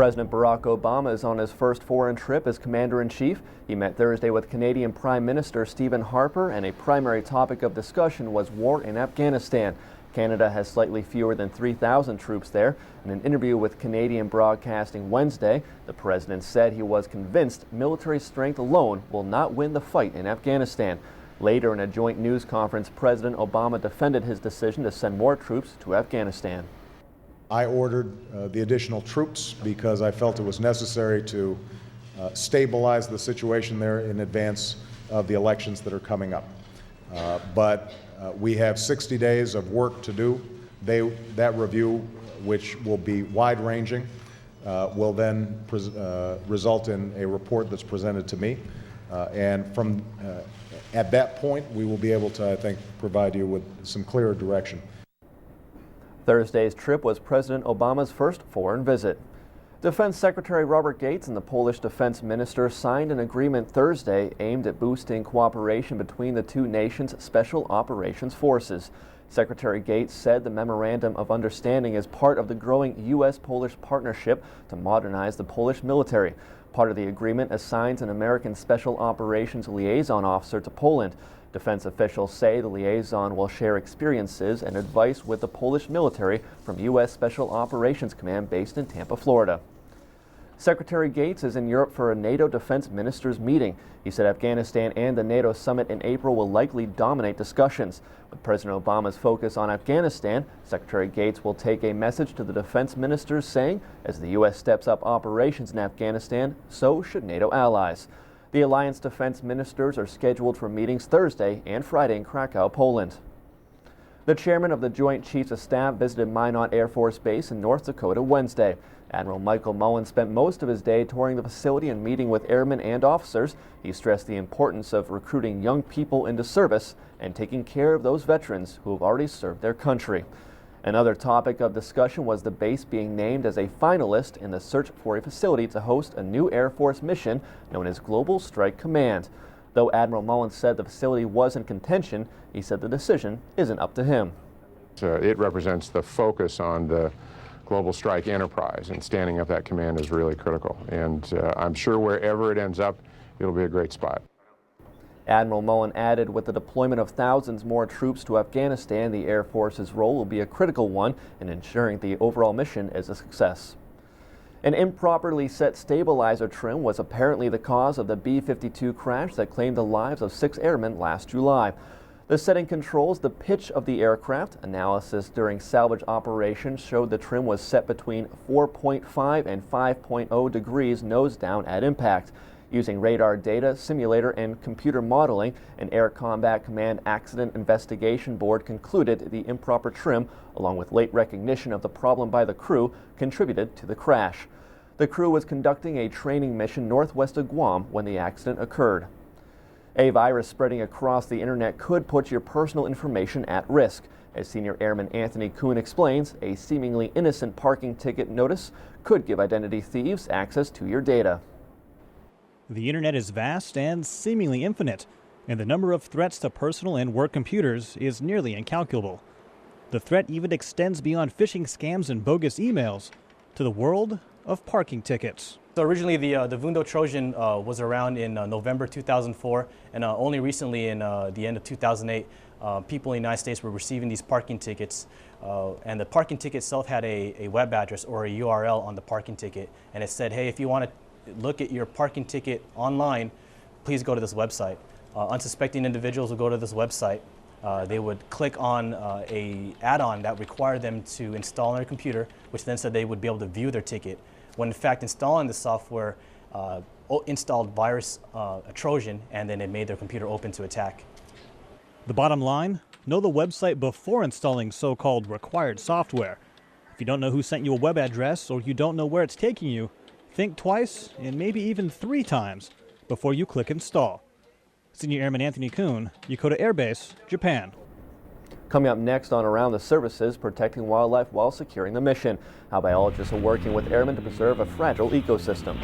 President Barack Obama is on his first foreign trip as Commander-in-Chief. He met Thursday with Canadian Prime Minister Stephen Harper, and a primary topic of discussion was war in Afghanistan. Canada has slightly fewer than 3,000 troops there. In an interview with Canadian Broadcasting Wednesday, the president said he was convinced military strength alone will not win the fight in Afghanistan. Later in a joint news conference, President Obama defended his decision to send more troops to Afghanistan. I ordered the additional troops because I felt it was necessary to stabilize the situation there in advance of the elections that are coming up. But we have 60 days of work to do. That review, which will be wide-ranging, will then result in a report that's presented to me. And from at that point, we will be able to, I think, provide you with some clearer direction. Thursday's trip was President Obama's first foreign visit. Defense Secretary Robert Gates and the Polish Defense Minister signed an agreement Thursday aimed at boosting cooperation between the two nations' special operations forces. Secretary Gates said the memorandum of understanding is part of the growing U.S.-Polish partnership to modernize the Polish military. Part of the agreement assigns an American Special Operations Liaison Officer to Poland. Defense officials say the liaison will share experiences and advice with the Polish military from U.S. Special Operations Command based in Tampa, Florida. Secretary Gates is in Europe for a NATO defense ministers meeting. He said Afghanistan and the NATO summit in April will likely dominate discussions. With President Obama's focus on Afghanistan, Secretary Gates will take a message to the defense ministers saying, as the U.S. steps up operations in Afghanistan, so should NATO allies. The alliance defense ministers are scheduled for meetings Thursday and Friday in Krakow, Poland. The chairman of the Joint Chiefs of Staff visited Minot Air Force Base in North Dakota Wednesday. Admiral Michael Mullen spent most of his day touring the facility and meeting with airmen and officers. He stressed the importance of recruiting young people into service and taking care of those veterans who have already served their country. Another topic of discussion was the base being named as a finalist in the search for a facility to host a new Air Force mission known as Global Strike Command. Though Admiral Mullen said the facility was in contention, he said the decision isn't up to him. It represents the focus on the global strike enterprise, and standing up that command is really critical. And I'm sure wherever it ends up, it'll be a great spot. Admiral Mullen added, with the deployment of thousands more troops to Afghanistan, the Air Force's role will be a critical one in ensuring the overall mission is a success. An improperly set stabilizer trim was apparently the cause of the B-52 crash that claimed the lives of 6 airmen last July. The setting controls the pitch of the aircraft. Analysis during salvage operations showed the trim was set between 4.5 and 5.0 degrees nose down at impact. Using radar data, simulator, and computer modeling, an Air Combat Command Accident Investigation Board concluded the improper trim, along with late recognition of the problem by the crew, contributed to the crash. The crew was conducting a training mission northwest of Guam when the accident occurred. A virus spreading across the internet could put your personal information at risk. As Senior Airman Anthony Kuhn explains, a seemingly innocent parking ticket notice could give identity thieves access to your data. The internet is vast and seemingly infinite, and the number of threats to personal and work computers is nearly incalculable. The threat even extends beyond phishing scams and bogus emails to the world of parking tickets. So originally the Vundo Trojan was around in November 2004, and only recently in the end of 2008, people in the United States were receiving these parking tickets, and the parking ticket itself had a web address or a URL on the parking ticket, and it said, hey, if you want to look at your parking ticket online, please go to this website. Unsuspecting individuals would go to this website. They would click on a add-on that required them to install on their computer, which then said they would be able to view their ticket. When in fact installing the software installed virus, a Trojan, and then it made their computer open to attack. The bottom line, know the website before installing so-called required software. If you don't know who sent you a web address or you don't know where it's taking you, think twice and maybe even 3 times before you click install. Senior Airman Anthony Kuhn, Yokota Air Base, Japan. Coming up next on Around the Services, protecting wildlife while securing the mission. How biologists are working with airmen to preserve a fragile ecosystem.